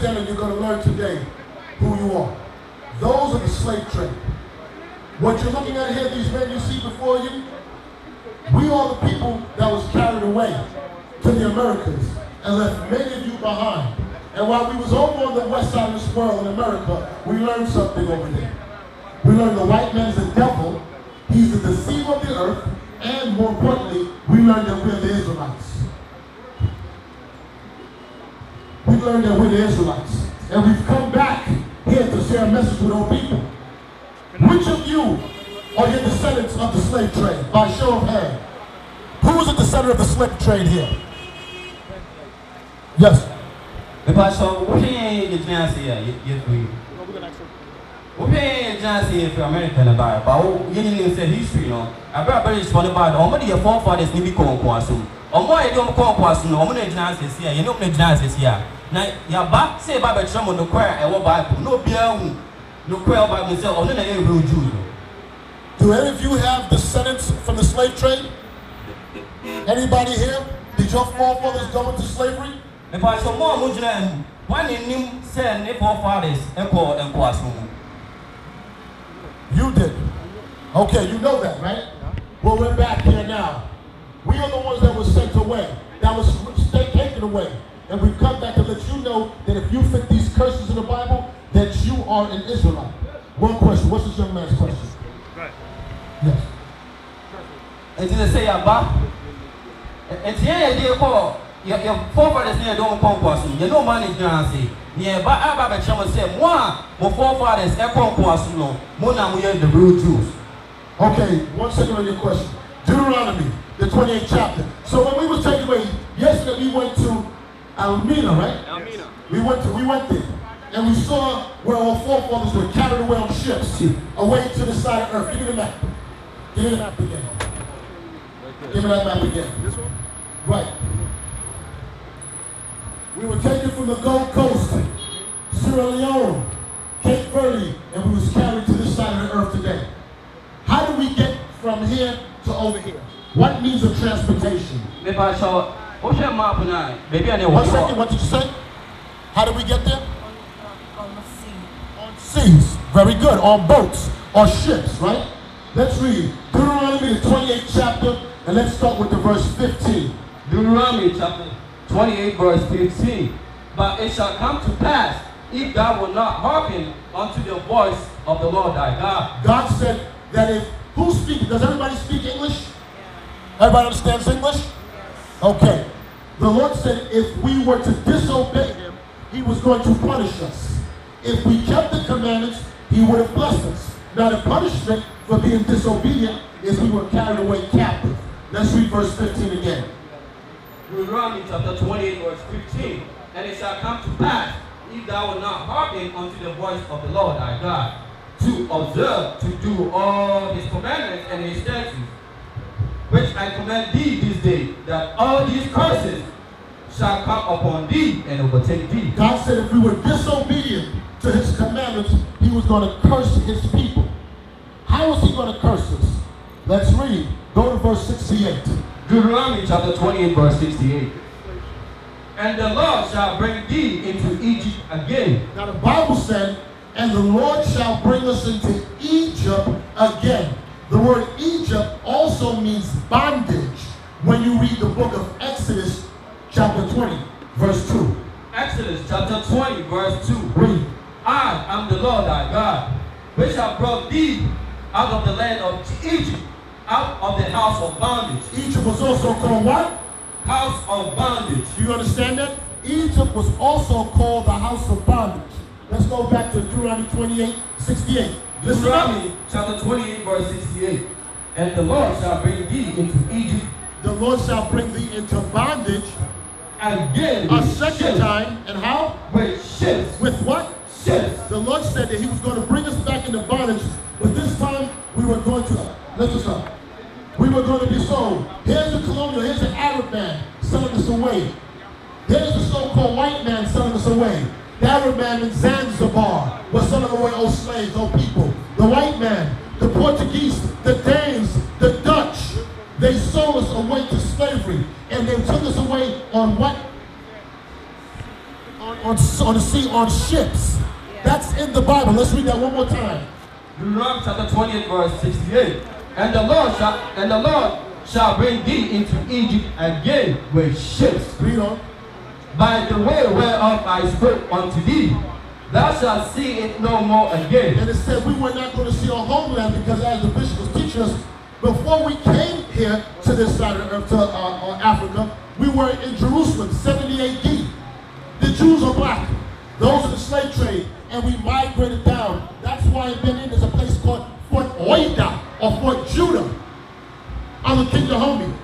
understand that you're going to learn today who you are. Those are the slave trade. What you're looking at here, these men you see before you, we are the people that was carried away to the Americas and left many of you behind. And while we was over on the west side of this world in America, we learned something over there. We learned the white man is the devil, he's the deceiver of the earth, and more importantly, we learned that we're the Israelites. We learned that we're the Israelites. And we've come back here to share a message with our people. Which of you are your descendants of the slave trade? By show of hand. Who is a descendant of the slave trade here? Yes. Because so what is the chance here? What is the chance here for American about? But you didn't say history, no. I brought very funny about almost your forefathers need to come kwasu. Or more you don't come kwasu, no more chances here. You know the chances here. Now your back say about the trouble no choir and what Bible, no beer, no choir by myself, or no real Jew. Do any of you have descendants from the slave trade? Anybody here? Did your forefathers go into slavery? If I saw more Muslim, one in him said, if forefathers echo and kwasu. You did. Okay, you know that, right? Well, we're back here now. We are the ones that were sent away, that was taken away. And we've come back to let you know that if you fit these curses in the Bible, that you are an Israelite. One question. What's this young man's question? Right. Yes. And did say about? And here they call your forefathers near don't come kwasu. You know man is nancy. Yeah, but I have a chance say, moi, my forefathers echo kwasu no. Mona we are the real Jews. Okay, 1 second on your question. Deuteronomy, the 28th chapter. So when we were taken away, yesterday we went to Almina, right? Almina. We went there. And we saw where our forefathers were carried away on ships, away to the side of earth. Give me the map. Give me the map again. Give me that map again. This one? Right. We were taken from the Gold Coast, Sierra Leone, Cape Verde, and we was carried to this side of the earth today. How do we get from here to over here? What means of transportation? If I saw, what's your map now? Maybe I know 1 second, what did you say? How did we get there? On the sea. On seas. Very good. On boats or ships, right? Let's read Deuteronomy, the 28th chapter, and let's start with the verse 15. Deuteronomy chapter 28 verse 15. But it shall come to pass, if thou wilt not hearken unto the voice of the Lord thy God. God said that if, who speaks? Does everybody speak English? Everybody understands English? Okay. The Lord said if we were to disobey him, he was going to punish us. If we kept the commandments, he would have blessed us. Now the punishment for being disobedient is we were carried away captive. Let's read verse 15 again. Deuteronomy chapter 28 verse 15. And it shall come to pass, if thou wilt not hearken unto the voice of the Lord thy God, to observe, to do all his commandments and his statutes, which I command thee this day, that all these curses shall come upon thee and overtake thee. God said if we were disobedient to his commandments, he was going to curse his people. How is he going to curse us? Let's read. Go to verse 68. Deuteronomy chapter 28 verse 68. And the Lord shall bring thee into Egypt again. Now the Bible said, and the Lord shall bring us into Egypt again. The word Egypt also means bondage when you read the book of Exodus chapter 20, verse 2. Exodus chapter 20 verse 2. Read. I am the Lord thy God, which have brought thee out of the land of Egypt, out of the house of bondage. Egypt was also called what? House of bondage. Do you understand that? Egypt was also called the house of bondage. Let's go back to Deuteronomy 28, 68. Deuteronomy chapter 28 verse 68. And the Lord shall bring thee into Egypt. The Lord shall bring thee into bondage again a second time. And how? With ships. With what? Ships. The Lord said that he was going to bring us back into bondage, but this time we were going to, listen up. We were going to be sold. Here's the colonial, here's the Arab man selling us away. Here's the so-called white man selling us away. The Arab man in Zanzibar was selling away old slaves, old people. The white man, the Portuguese, the Danes, the Dutch, they sold us away to slavery. And they took us away on what? On on the sea on ships. That's in the Bible. Let's read that one more time. Deuteronomy chapter 28 verse 68. And the Lord shall bring thee into Egypt again with ships. Read on. By the way whereof I spoke unto thee, thou shalt see it no more again. And it said we were not going to see our homeland because as the bishop was teaching us, before we came here to this side of the earth, to Africa, we were in Jerusalem, 70 AD. The Jews are black. Those are the slave trade. And we migrated down. That's why in Benin there's a place called Fort Oida or Fort Judah on the King Dahomey.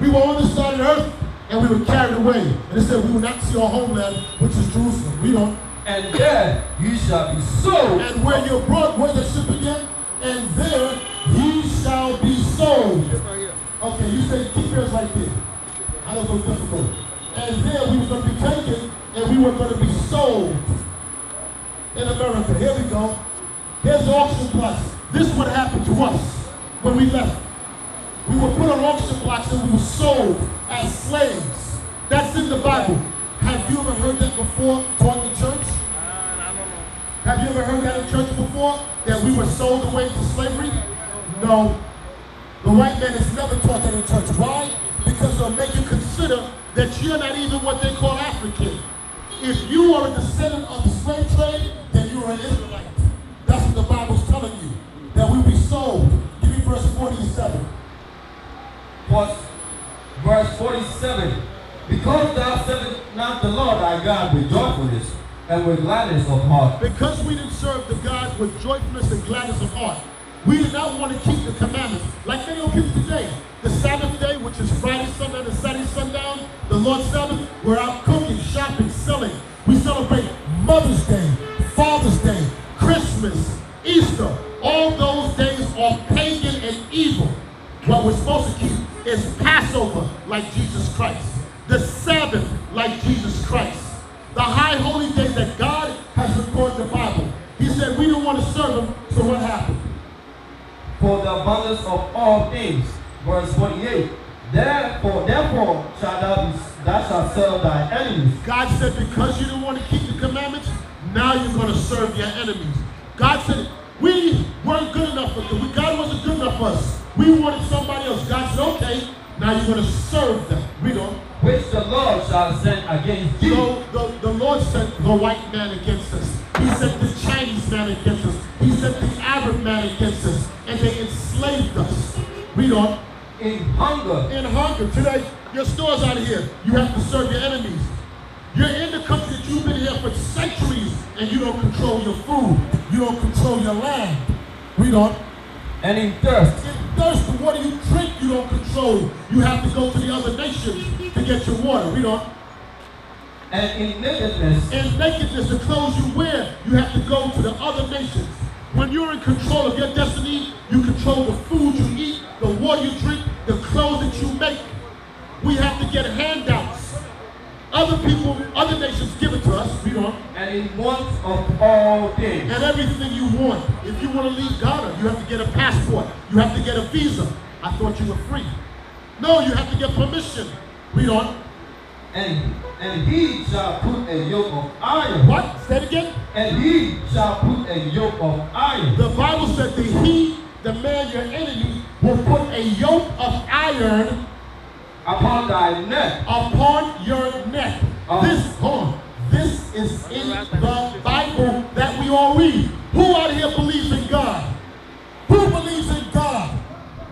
We were on this side of the earth and we were carried away. And it said we will not see our homeland, which is Jerusalem. We don't. And there you shall be sold. And where you're brought, where's the ship again? And there ye shall be sold. Okay, you say keep yours right there. I know it's so difficult. And there we were going to be taken and we were going to be sold in America. Here we go. Here's the auction blocks. This is what happened to us when we left. We were put on auction blocks and we were sold as slaves. That's in the Bible. Have you ever heard that before taught in church? Have you ever heard that in church before? That we were sold away to slavery? No. The white man has never taught that in church. Why? Because they'll make you consider that you're not even what they call African. If you are a descendant of the slave trade, then you are an Israelite. That's what the Bible's telling you. That we'll be sold. Give me verse 47. Verse 47. Because thou servest not the Lord thy God with joyfulness and with gladness of heart. Because we didn't serve the God with joyfulness and gladness of heart. We did not want to keep the commandments. Like many people today. The Sabbath day, which is Friday, sundown, and Saturday, sundown. The Lord's Sabbath, we're out cooking, shopping, selling. We celebrate Mother's Day, Father's Day, Christmas, Easter. All those days are pagan and evil. What we're supposed to keep is Passover like Jesus Christ. The Sabbath like Jesus Christ. The high holy days that God has recorded in the Bible. He said we didn't want to serve him, so what happened? For the abundance of all things. Verse 48. Therefore thou shalt serve thy enemies. God said because you didn't want to keep the commandments, now you're going to serve your enemies. God said we weren't good enough for them. God wasn't good enough for us. We wanted somebody else. God said, okay, now you're going to serve them. Read on. Which the Lord shall send against thee. So the Lord sent the white man against us. He sent the Chinese man against us. He sent the Arab man against us. And they enslaved us. Read on. In hunger. In hunger. Today, your stores out of here. You have to serve your enemies. You're in the country that you've been here for centuries and you don't control your food. You don't control your land. Read on. And in thirst. In thirst, the water you drink, you don't control. You have to go to the other nations to get your water. Read on. And in nakedness. In nakedness, the clothes you wear, you have to go to the other nations. When you're in control of your destiny, you control the food you eat, the water you drink, the clothes that you make. We have to get handouts. Other people, other nations give it to us. Read on. And in want of all things. And everything you want. If you want to leave Ghana, you have to get a passport. You have to get a visa. I thought you were free. No, you have to get permission. Read on. And he shall put a yoke of iron. What? Say it again. And he shall put a yoke of iron. The Bible said that he, the man, your enemy, will put a yoke of iron upon thy neck. Upon your neck. This is in the Bible that we all read. Who out here believes in God? Who believes in God?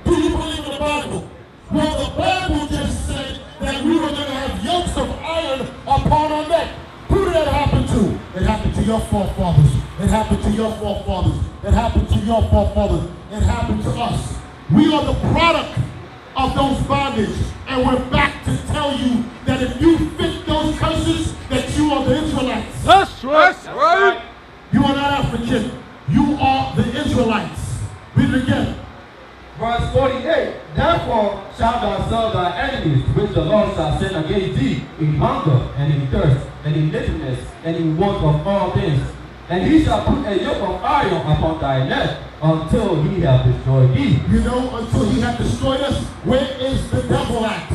Do you believe in the Bible? Well, the Bible just said that we were going to have yokes of iron upon our neck. Who did that happen to? It happened to your forefathers. It happened to your forefathers. It happened to your forefathers. It happened to us. We are the product of those bondage. And we're back to tell you that if you fit those curses, that you are the Israelites. That's right. That's right. You are not African. You are the Israelites. Read it again. Verse 48. Therefore shalt thou serve thy enemies, which the Lord shall send against thee in hunger and in thirst and in nakedness and in want of all things. And he shall put a yoke of iron upon thy neck until he have destroyed thee. You know, until he had destroyed us, where is the devil at?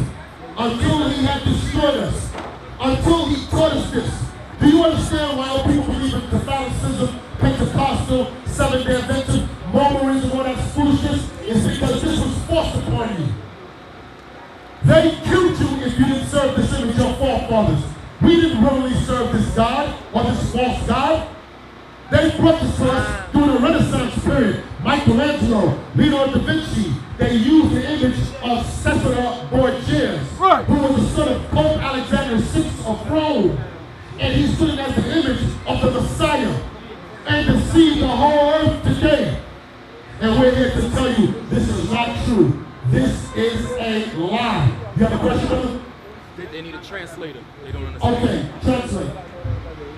Until he had destroyed us. Until he taught us this. Do you you understand why people believe in Catholicism, Pentecostal, Seventh-day Adventist, Mormonism, all that foolishness? It's because this was forced upon you. They killed you if you didn't serve this image, your forefathers. We didn't really serve this God or this false God. They brought this to us through the Renaissance period. Michelangelo, Leonardo da Vinci, they used the image of Cesare Borgia, who was the son of Pope Alexander VI of Rome. And he's sitting as the image of the Messiah and deceived the whole earth today. And we're here to tell you this is not true. This is a lie. You have a question, brother? They need a translator. They don't understand. Okay, translate.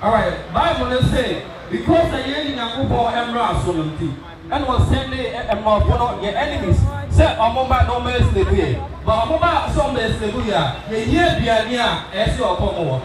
All right, Bible is saying, because the year in Yakubo Emra Solomti, and was sending your enemies, say, Omoma no mess the way. But Omoma some mess the way, ye hear Biania, as your Pomo.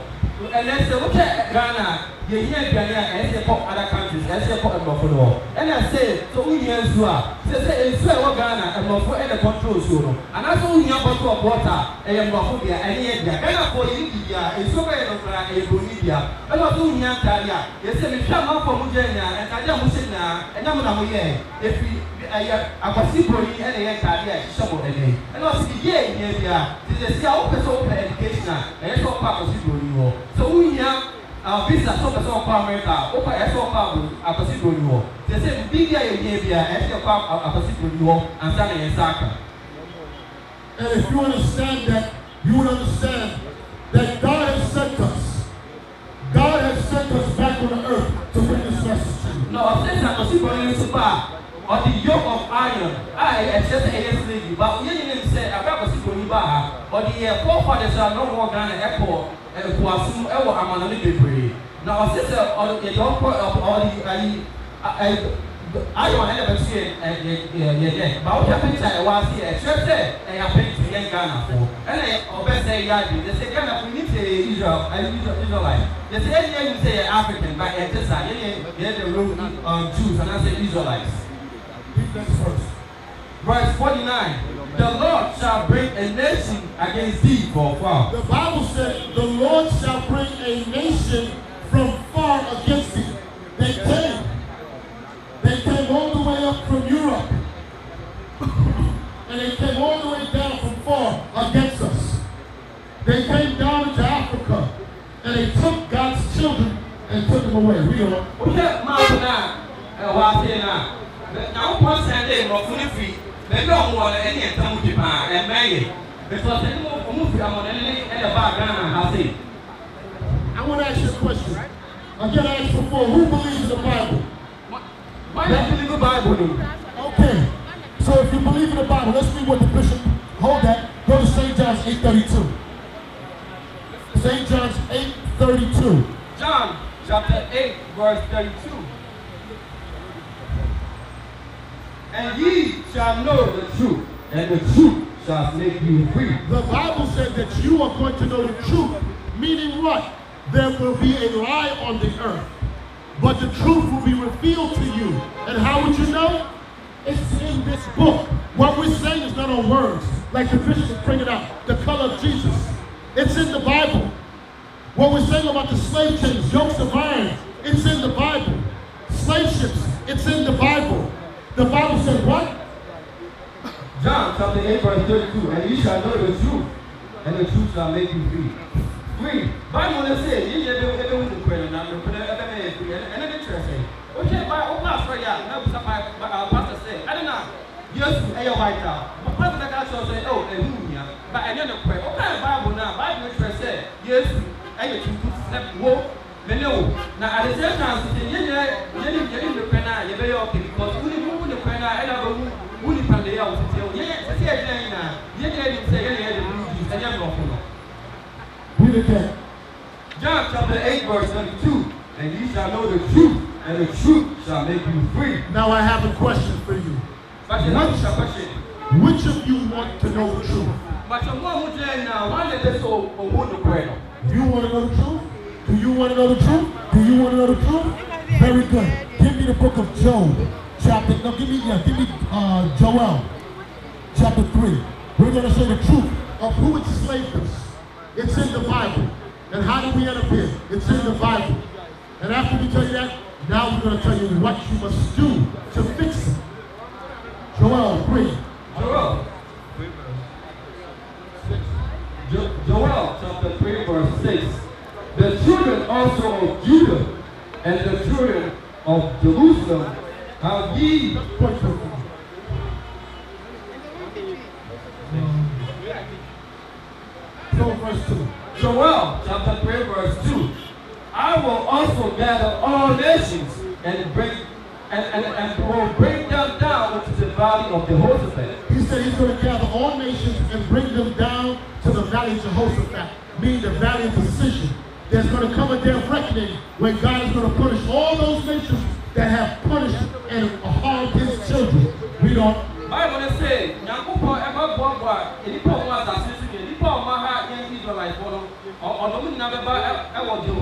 And then say, look at Ghana, ye hear Biania, as they pop other countries, as they pop Buffalo. And I say, so we years you are. Say, it's where Ghana and Buffalo and the control zone. And that's all you have of water, and Buffalo, and yet, Ghana for India, it's over in Bolivia. And what do you have Talia? They say, we come up from Mujana, and Talia Musina, and Yamamuye. If we are simply any Talia, some of the day. And what's the year in India? This is our open education, and it's all part of the so we have visa so America, over as well a Pacific War. They say, Bigger in India, as your part of a Pacific War, and Sunday and Saka. And if you understand that, you would understand that God has sent us. God has sent us back on the earth to bring this message to you. No, I said that Pacific or the yoke of iron. I just a slavery, but we didn't say a Pacific or the forefathers are no more than an echo. Who are soon ever among the debris. Now, sister, or the young part of all the I don't ever see it, but what happened I was here, a church there, and I paid to young Ghana for. And I obey say, they say, Ghana, we need to Israel, Israelite. They say, any say African, but at this time, the root Jews, and I say Israelites. Read this first. Verse 49. The Lord shall bring a nation against thee from far. The Bible said, the Lord shall bring a nation from far against thee. They came. They came all the way up from Europe. And they came all the way down from far against us. They came down into Africa. And they took God's children and took them away. Read on. Now, one Sunday, free. They don't want any time to buy and marry. Because they move on any about Ghana, I think. I want to ask you a question. Again, I asked before, who believes in the Bible? Why don't you believe the Bible? Okay. So if you believe in the Bible, let's read what the bishop, hold that, go to St. John's 8:32. St. John's 8:32. John chapter 8, verse 32. And ye shall know the truth, and the truth shall make you free. The Bible said that you are going to know the truth, meaning what? There will be a lie on the earth, but the truth will be revealed to you. And how would you know? It's in this book. What we're saying is not on words, like the bishop is bringing out, the color of Jesus. It's in the Bible. What we're saying about the slave chains, yokes of iron, it's in the Bible. Slave ships, it's in the Bible. The Bible said what? John chapter 8 verse 32. And you shall know the truth, and the truth shall make you free. Free. Bible says, you never with the prayer now, and then the church say, okay, by all last prayer, now my pastor said, I don't know. Yes, I am white now. But pastor that shall say, oh, and who here? But I never pray. Okay, Bible now, Bible church said, yes, I get you to step walk. Now, at the same time, you need the prayer, you're very okay because we move the prayer, and I will move the out to tell you, yes, you didn't say any movies, and you're not. Read it again. John chapter 8, verse 32. And ye shall know the truth, and the truth shall make you free. Now I have a question for you. Which of you want to know the truth? You want to know the truth? Do you want to know the truth? Do you want to know the truth? Very good. Give me the book of Job, chapter. No, give me Joel, chapter 3. We're going to say the truth of who enslaved us. It's in the Bible. And how did we end up here? It's in the Bible. And after we tell you that, now we're going to tell you what you must do to fix it. Joel 3. Joel chapter 3 verse 6. The children also of Judah and the children of Jerusalem have ye verse 2. Joel chapter 3 verse 2. I will also gather all nations and will bring them down into the valley of Jehoshaphat. He said he's going to gather all nations and bring them down to the valley of Jehoshaphat, meaning the valley of decision. There's going to come a day of reckoning when God is going to punish all those nations that have punished and harmed his children. We don't. Bible say, Nyankopon ever bogwa, enipa mo asase so ke, enipa mo ha yen Israelites for odomu na beba e wo just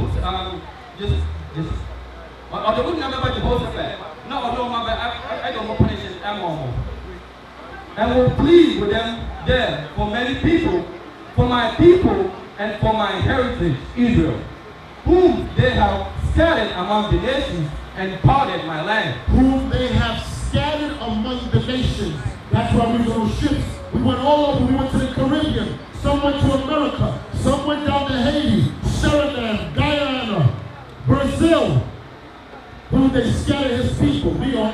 odomu na beba Jehoshaphat. Na odomu ma be I don't punish them. And will plead with them there for many people, for my people and for my heritage Israel, whom they have scattered among the nations and parted my land. Whom they have scattered among the nations. That's why we were on ships. We went all over. We went to the Caribbean. Some went to America. Some went down to Haiti, Suriname, Guyana, Brazil. Who they scattered his people. We are.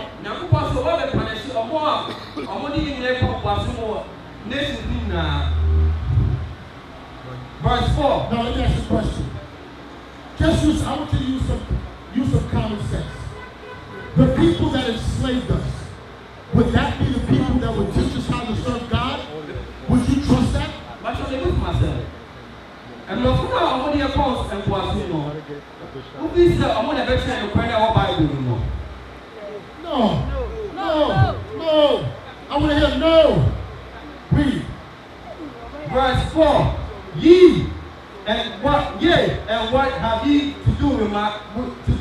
Verse 4. Now let me ask you a question. I want you to use some common sense. The people that enslaved us, would that be the people that would teach us how to serve God? Would you trust that? And no, I'm only a post and was you know. Who is the I'm going to bet you in the Bible anymore? No. I want to hear no. Read. Verse 4. Ye and what have ye to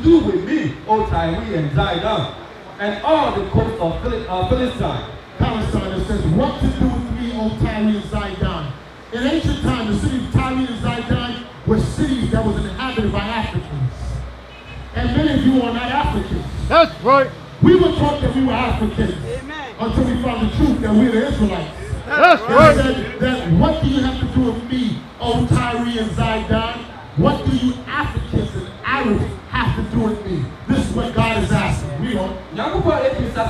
do with me, O Tyre and Zidon, and all the coast of Philistine? Palestine, it says, what to do with me, O Tyre and Zidon? In ancient times, the city of Tyre and Zidon were cities that was inhabited by Africans. And many of you are not Africans. That's right. We were taught that we were Africans. Amen. Until we found the truth that we're the Israelites. That's right. Said that what do you have to do with me, O Tyre and Zidon? What do you Africans and Arabs have to do with me? This is what God is asking. We don't.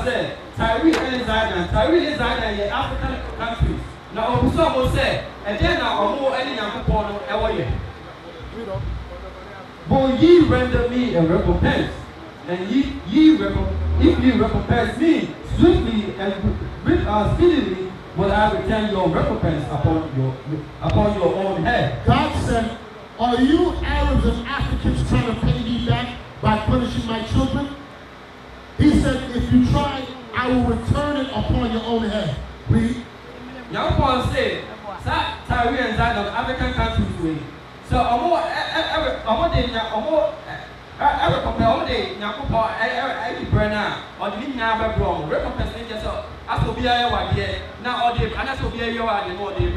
Said, Tyre and Zidon. Tyre and Zidon are African countries. Now, Obuso said, and then now, more any Yankupon ever yet. But ye render me a recompense, and if ye recompense me swiftly and speedily, will I return your recompense upon your own head. God said, are you Arabs and Africans trying to pay me back by punishing my children? He said, if you try, I will return it upon your own head. Read. Yankupon said, Tyre and Zidon, African countries way. So every compare all day, Yankupon, every brand or the Nina Brom, recompense just as to be a white year, now all day, and as to be a year, and more day,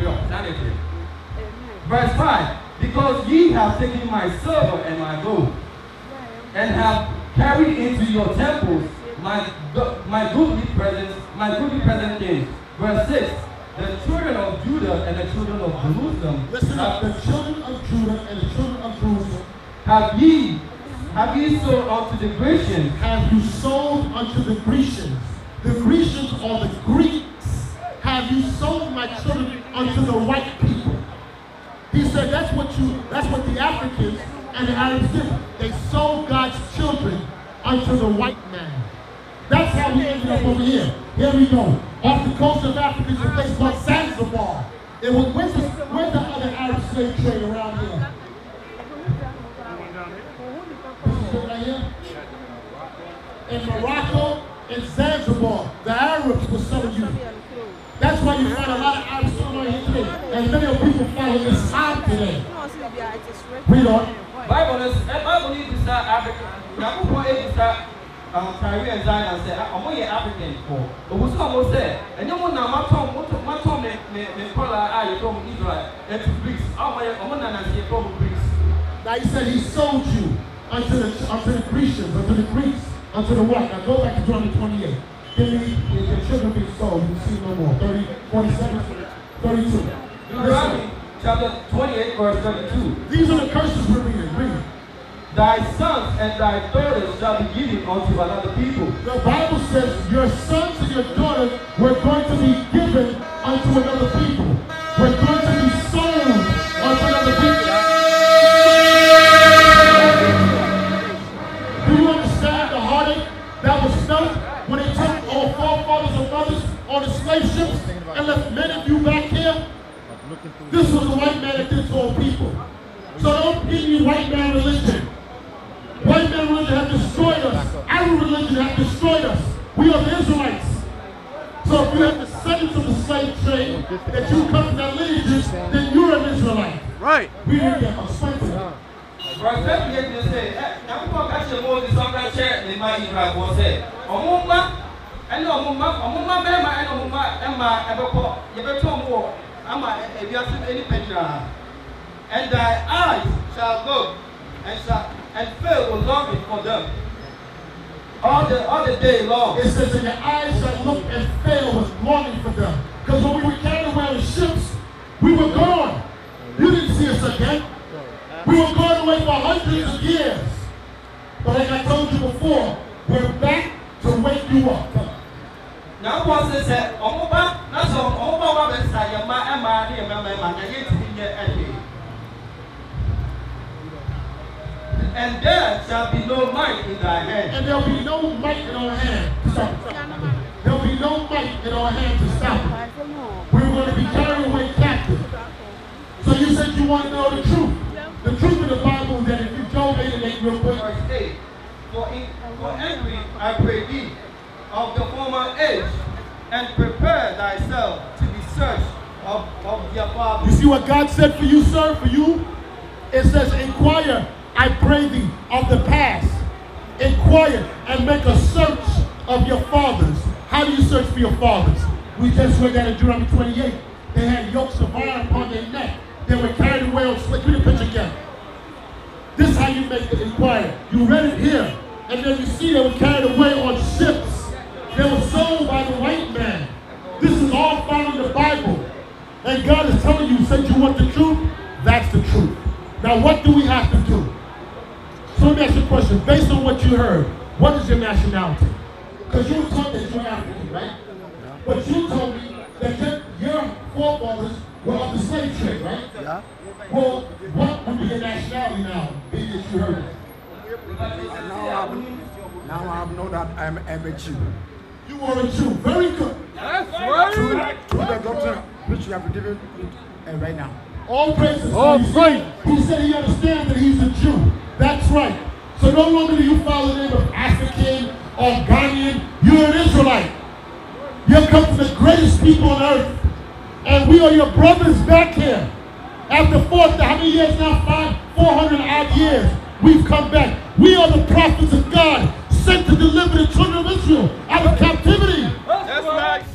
Verse 5. Because ye have taken my silver and my gold, and have carried into your temples my goodly present things. Verse 6. The children of Judah and the children of Jerusalem. Listen up, the children of Judah and the children of Jerusalem. Have ye sold unto the Grecians? Have you sold unto the Grecians? The Grecians are the Greeks. Have you sold my children unto the white people? He said that's what the Africans and the Arabs did. They sold God's children unto the white man. That's how we ended up over here. Here we go. Off the coast of Africa is a place called Zanzibar. Where's the other Arab slave trade around here? This is it right here. In Morocco and Zanzibar, the Arabs were selling you. That's why you find a lot of Arabs still on here today. And many of people follow Islam today. Read on. Bible needs to start Africa. Now, Tyre and Zidon said, I'm only African for. But what's almost said, and no one now, my tongue, me color, I from Israel, and to Greeks. I'm going to see from Greeks. Now he said he sold you unto the Grecians, unto the Greeks, unto the what? Now go back to Deuteronomy 28. Then your children be sold, you see no more. 30, 47, 32. Deuteronomy chapter 28, verse 32. These are the curses we're reading. Read. Thy sons and thy daughters shall be given unto another people. The Bible says your sons and your daughters were going to be given unto another people. We're going to be sold unto another people. Do you understand the heartache that was felt when they took our forefathers and mothers on the slave ships and left many of you back here? This was the white man that did to our people. So don't give me white man religion. White man religion has destroyed us. Our religion has destroyed us. We are the Israelites. So if you have descendants of the slave trade, that you come from that lineage, then you're an Israelite. Right. We didn't get perspective. Verse 38 just say, everyone got your Moses on that chair, they might Israel was said. Omumba, and Omumba, and Omumba, Everport, you better more. If you have any picture, and thy eyes shall look and fill with longing for them all the day long. It says, and your eyes shall look and fill with longing for them. Because when we were carried away on the ships, we were gone. You didn't see us again. We were going away for hundreds of years. But like I told you before, we're back to wake you up. Now, once they said, Omoba, that's all, Omoba, that's how your man, and there shall be no might in thy hand. And there'll be no might in our hand to stop it. There'll be no might in our hand to stop it. We're going to be carried away captive. So you said you want to know the truth. The truth of the Bible is that if you Job 8:8 real quick. Verse 8. For envy, I pray thee, of the former age, and prepare thyself to be searched of your fathers. You see what God said for you, sir? For you? It says, inquire, I pray thee, of the past. Inquire and make a search of your fathers. How do you search for your fathers? We just read that in Deuteronomy 28. They had yokes of iron upon their neck. They were carried away on slick. Give me the picture again. This is how you make it inquire. You read it here. And then you see they were carried away on ships. They were sold by the white man. This is all found in the Bible. And God is telling you, since you want the truth, that's the truth. Now what do we have to do? So let me ask you a question. Based on what you heard, what is your nationality? Because you were taught that you're African, right? But you told me that your forefathers were of the slave trade, right? Yeah. Well, what would be your nationality now, being that you heard it? Now I know that I'm a Jew. You are a Jew. Very good. That's right. To the doctrine which you have given right now. All praises. All praise. He said he understands that he's a Jew. That's right. So no longer do you follow the name of African or Ghanaian. You're an Israelite. You come from the greatest people on earth. And we are your brothers back here. After how many years now? 400 odd years. We've come back. We are the prophets of God sent to deliver the children of Israel out of captivity. That's right.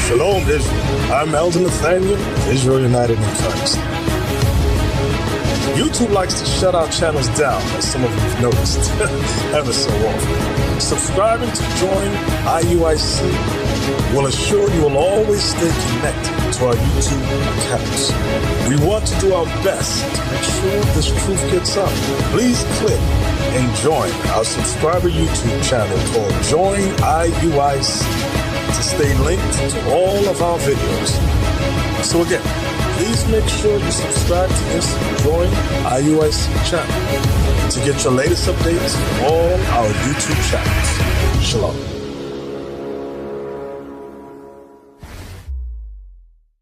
Shalom, Israel. I'm Elder Nathaniel, Israel United in Christ. YouTube likes to shut our channels down, as some of you have noticed, ever so often. Subscribing to join IUIC will assure you will always stay connected to our YouTube accounts. We want to do our best to make sure this truth gets out. Please click and join our subscriber YouTube channel called Join IUIC to stay linked to all of our videos. So again, please make sure you subscribe to this Join IUIC channel to get your latest updates from all our YouTube channels. Shalom.